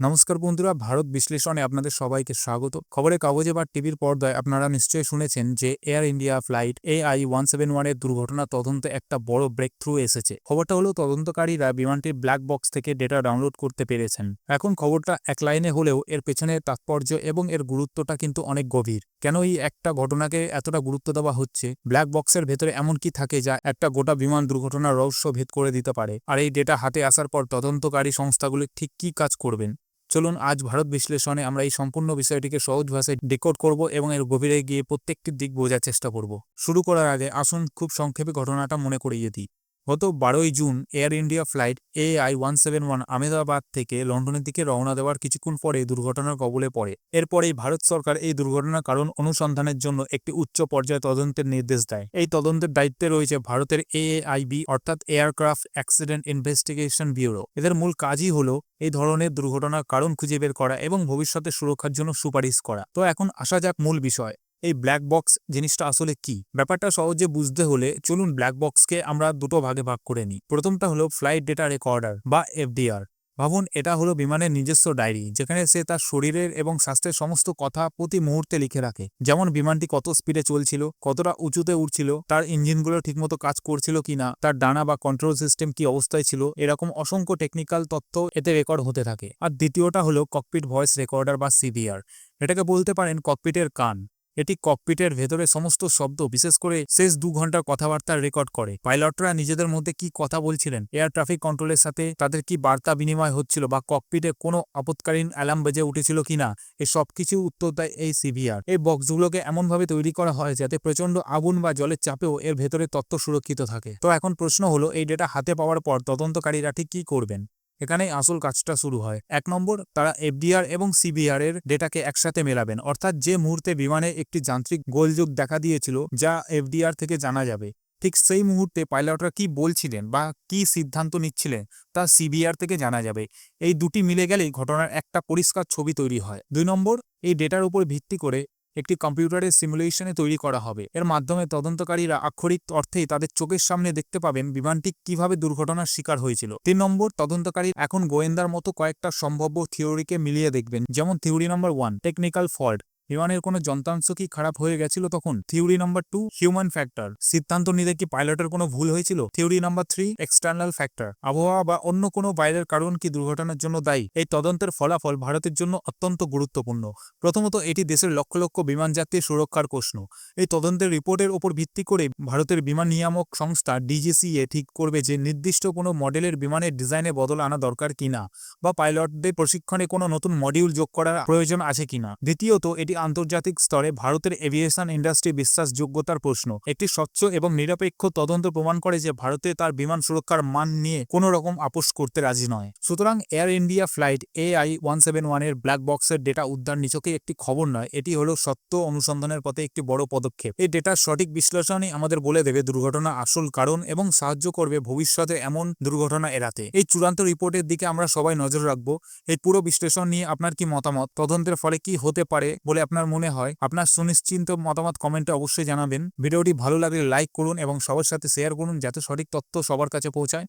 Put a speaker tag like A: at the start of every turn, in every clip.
A: নমস্কার বন্ধুরা, ভারত বিশ্লেষণে আপনাদের সবাইকে স্বাগত। খবরের কাগজে বা টিভির পর্দায় আপনারা নিশ্চয়ই শুনেছেন যে এয়ার ইন্ডিয়া ফ্লাইট AI-171 এর দুর্ঘটনা তদন্তে একটা বড় ব্রেক থ্রু এসেছে। খবরটা হলো তদন্তকারীরা বিমানটির ব্ল্যাক বক্স থেকে ডেটা ডাউনলোড করতে পেরেছেন। এখন খবরটা এক লাইনে হলেও এর পেছনে তাৎপর্য এবং এর গুরুত্বটা কিন্তু অনেক গভীর। কেন এই একটা ঘটনাকে এতটা গুরুত্ব দেওয়া হচ্ছে? ব্ল্যাক বক্সের ভেতরে এমন কি থাকে যা একটা গোটা বিমান দুর্ঘটনার রহস্য ভেদ করে দিতে পারে? আর এই ডেটা হাতে আসার পর তদন্তকারী সংস্থাগুলি ঠিক কী কাজ করবেন? চলুন আজ ভারত বিশ্লেষণে আমরা এই সম্পূর্ণ বিষয়টিকে সহজ ভাষায় ডিকোড করব এবং এর গভীরে গিয়ে প্রত্যেকটি দিক বোঝার চেষ্টা করব। শুরু করার আগে আসুন খুব সংক্ষেপে ঘটনাটা মনে করিয়ে দিই। গত 12ই June Air India flight AI-171 Ahmedabad থেকে লন্ডনের দিকে রওনা দেওয়ার কিছুক্ষণ পরে দুর্ঘটনার কবলে পড়ে। এরপরেই ভারত সরকার এই দুর্ঘটনার কারণ অনুসন্ধানের জন্য একটি উচ্চ পর্যায়ে তদন্তের নির্দেশ দেয়। এই তদন্তের দায়িত্বে রয়েছে ভারতের AAIB অর্থাৎ এয়ারক্রাফট অ্যাক্সিডেন্ট ইনভেস্টিগেশন ব্যুরো। এদের মূল কাজই হলো এই ধরনের দুর্ঘটনার কারণ খুঁজে বের করা এবং ভবিষ্যতে সুরক্ষার জন্য সুপারিশ করা। তো এখন আসা যাক মূল বিষয়, এই ব্ল্যাক বক্স জিনিসটা আসলে কি? ব্যাপারটা সহজে বুঝতে হলে চলুন ব্ল্যাক বক্সকে আমরা দুটো ভাগে ভাগ করে নিই। প্রথমটা হলো ফ্লাইট ডেটা রেকর্ডার বা FDR। ভাবুন, এটা হলো বিমানের নিজস্ব ডায়েরি, যেখানে সে তার শরীরের এবং স্বাস্থ্যের সমস্ত কথা প্রতি মুহূর্তে লিখে রাখে। যেমন বিমানটি কত স্পিডে চলছিল, কতটা উঁচুতে উঠছিল, তার ইঞ্জিনগুলো ঠিকমতো কাজ করছিল কিনা, তার ডানা বা কন্ট্রোল সিস্টেম কি অবস্থায় ছিল, এরকম অসংখ্য টেকনিক্যাল তথ্য এতে রেকর্ড হতে থাকে। আর দ্বিতীয়টা হলো ককপিট ভয়েস রেকর্ডার বা CVR। এটাকে বলতে পারেন ককপিটের কান। এটি ককপিটের ভেতরে সমস্ত শব্দ, বিশেষ করে শেষ 2 ঘন্টার কথাবার্তা রেকর্ড করে। পাইলটরা নিজেদের মধ্যে কি কথা বলছিলেন, এয়ার ট্রাফিক কন্ট্রোলের সাথে তাদের কি বার্তা বিনিময় হচ্ছিল, বা ককপিটে কোনো আপৎকালীন অ্যালার্ম বেজে উঠেছিল কিনা, এই সব কিছু উত্তর দেয় এই CVR। এই বক্সগুলোকে এমনভাবে তৈরি করা হয় যাতে প্রচণ্ড আগুন বা জলের চাপেও এর ভেতরে তথ্য সুরক্ষিত থাকে। তো এখন প্রশ্ন হলো, এই ডেটা হাতে পাওয়ার পর তদন্তকারীরা ঠিক কি করবেন? এখানেই আসল কাজটা শুরু হয়। 1 নম্বর, তারা FDR এবং CVR এর ডেটাকে একসাথে মেলাবেন। অর্থাৎ যে মুহূর্তে বিমানে একটি যান্ত্রিক গোলযোগ দেখা দিয়েছিল, যা FDR থেকে জানা যাবে, ঠিক সেই মুহূর্তে পাইলটরা কি বলছিলেন বা কি সিদ্ধান্ত নিচ্ছিলেন তা CVR থেকে জানা যাবে। এই দুটি মিলে গেলেই ঘটনার একটা পরিষ্কার ছবি তৈরি হয়। 2 নম্বর, এই ডেটার উপর ভিত্তি করে একটি কম্পিউটারের সিমুলেশনে তৈরি করা হবে। এর মাধ্যমে তদন্তকারীরা আক্ষরিক অর্থেই তাদের চোখের সামনে দেখতে পাবেন বিমানটি কিভাবে দুর্ঘটনার শিকার হয়েছিল। 3 নম্বর, তদন্তকারী এখন গোয়েন্দার মতো কয়েকটা সম্ভাব্য থিওরিকে মিলিয়ে দেখবেন। যেমন থিওরি নাম্বার 1, টেকনিক্যাল ফল্ট, বিমানের কোনো যন্ত্রাংশ কি খারাপ হয়ে গেছিল তখন। থিওরি নাম্বার 2, হিউম্যান ফ্যাক্টর, সিদ্ধান্ত নিতে কি পাইলটের কোনো ভুল হয়েছিল। থিওরি নাম্বার 3, এক্সটার্নাল ফ্যাক্টর, আবহাওয়া বা অন্য কোনো বাইরের কারণ কি দুর্ঘটনার জন্য দায়ী। এই তদন্তের ফলাফল ভারতের জন্য অত্যন্ত গুরুত্বপূর্ণ। প্রথমত, এটি দেশের লক্ষ লক্ষ বিমান যাত্রীর সুরক্ষার প্রশ্ন। এই তদন্তের রিপোর্টের ওপর ভিত্তি করে ভারতের বিমান নিয়ামক সংস্থা DGCA ঠিক করবে যে নির্দিষ্ট কোনো মডেলের বিমানের ডিজাইনে বদল আনা দরকার কিনা, বা পাইলটদের প্রশিক্ষণে কোনো নতুন মডিউল যোগ করার প্রয়োজন আছে কিনা। দ্বিতীয়ত, এটি আন্তর্জাতিক স্তরে ভারতের এভিয়েশন ইন্ডাস্ট্রি বিশ্বাসযোগ্যতার প্রশ্ন। একটি স্বচ্ছ এবং নিরপেক্ষ তদন্ত প্রমাণ করে যে ভারতে তার বিমান সুরক্ষার মান নিয়ে কোনো রকম আপোষ করতে রাজি নয়। সুতরাং এয়ার ইন্ডিয়া ফ্লাইট AI-171 এর ব্ল্যাক বক্সের ডেটা উদ্ধার নিছকই একটি খবর নয়, এটি হলো সত্য অনুসন্ধানের পথে একটি বড় পদক্ষেপ। এই ডেটার সঠিক বিশ্লেষণই আমাদের বলে দেবে দুর্ঘটনার আসল কারণ এবং সাহায্য করবে ভবিষ্যতে এমন দুর্ঘটনা এড়াতে। এই চূড়ান্ত রিপোর্টের দিকে আমরা সবাই নজর রাখবো। এই পুরো বিশ্লেষণ নিয়ে আপনার কি মতামত? তদন্তের ফলে কি হতে পারে বলে আপনার মনে হয়? আপনার সুনিশ্চিন্ত মতামত কমেন্টে অবশ্যই জানাবেন। ভিডিওটি ভালো লাগলে লাইক করুন এবং সবার সাথে শেয়ার করুন যাতে সঠিক তথ্য সবার কাছে পৌঁছায়।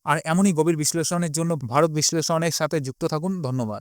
A: আর এমনই গভীর বিশ্লেষণের জন্য ভারত বিশ্লেষণের সাথে যুক্ত থাকুন। ধন্যবাদ।